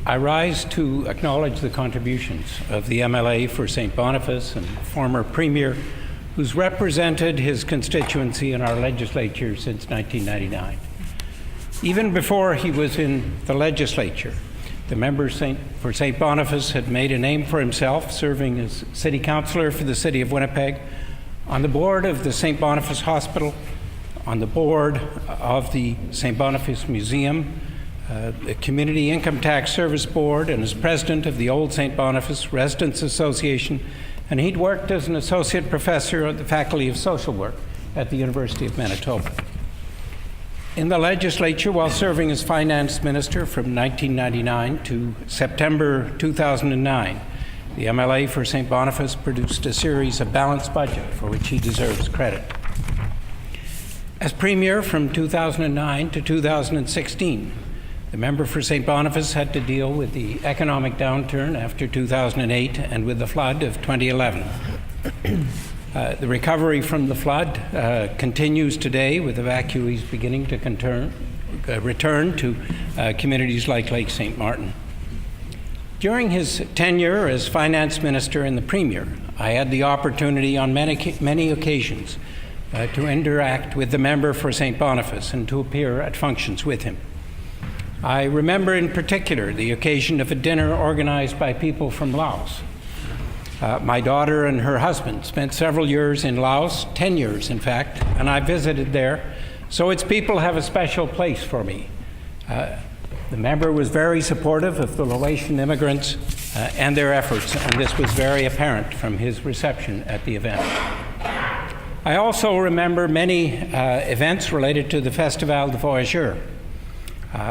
I rise to acknowledge the contributions of the MLA for St. Boniface and former Premier, who's represented his constituency in our legislature since 1999. Even before he was in the legislature, the member for St. Boniface had made a name for himself, serving as city councillor for the city of Winnipeg, on the board of the St. Boniface Hospital, on the board of the St. Boniface Museum, the Community Income Tax Service Board, and as president of the Old St. Boniface Residents Association, and he'd worked as an associate professor at the Faculty of Social Work at the University of Manitoba. In the legislature, while serving as finance minister from 1999 to September 2009, the MLA for St. Boniface produced a series of balanced budget for which he deserves credit. As Premier from 2009 to 2016, the member for St. Boniface had to deal with the economic downturn after 2008 and with the flood of 2011. The recovery from the flood continues today, with evacuees beginning to return to communities like Lake St. Martin. During his tenure as finance minister and the Premier, I had the opportunity on many occasions to interact with the member for St. Boniface and to appear at functions with him. I remember in particular the occasion of a dinner organized by people from Laos. My daughter and her husband spent several years in Laos, 10 years in fact, and I visited there, so its people have a special place for me. The member was very supportive of the Laotian immigrants and their efforts, and this was very apparent from his reception at the event. I also remember many events related to the Festival de Voyageurs.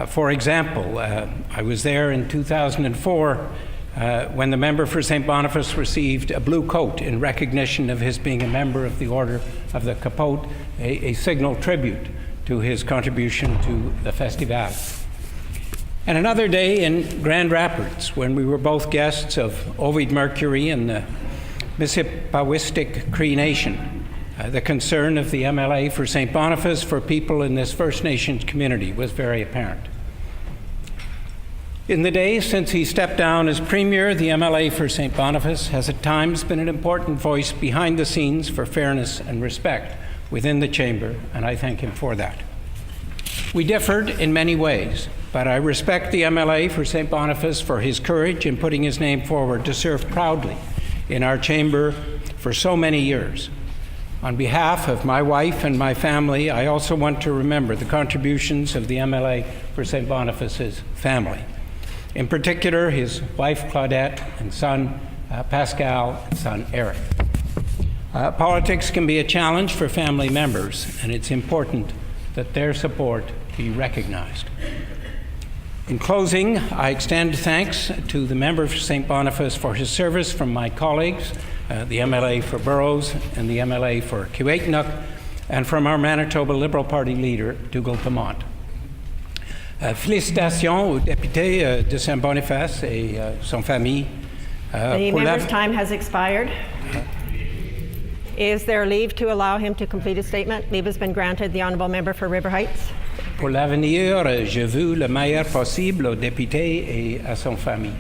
For example, I was there in 2004 when the member for St. Boniface received a blue coat in recognition of his being a member of the Order of the Capote, a signal tribute to his contribution to the Festival. And another day in Grand Rapids, when we were both guests of Ovid Mercury and the Mississippiwistic Cree Nation. The concern of the MLA for St. Boniface for people in this First Nations community was very apparent. In the days since he stepped down as Premier, the MLA for St. Boniface has at times been an important voice behind the scenes for fairness and respect within the chamber, and I thank him for that. We differed in many ways, but I respect the MLA for St. Boniface for his courage in putting his name forward to serve proudly in our chamber for so many years. On behalf of my wife and my family, I also want to remember the contributions of the MLA for St. Boniface's family. In particular, his wife Claudette and son Pascal and son Eric. Politics can be a challenge for family members, and it's important that their support be recognized. In closing, I extend thanks to the member for St. Boniface for his service from my colleagues, the MLA for Burroughs and the MLA for Kiewitinock, and from our Manitoba Liberal Party leader, Dougal Dumont. Félicitations au député de Saint-Boniface et son famille. The member's time has expired. Is there leave to allow him to complete his statement? Leave has been granted. The honourable member for River Heights. Pour l'avenir, je veux le meilleur possible au député et à son famille.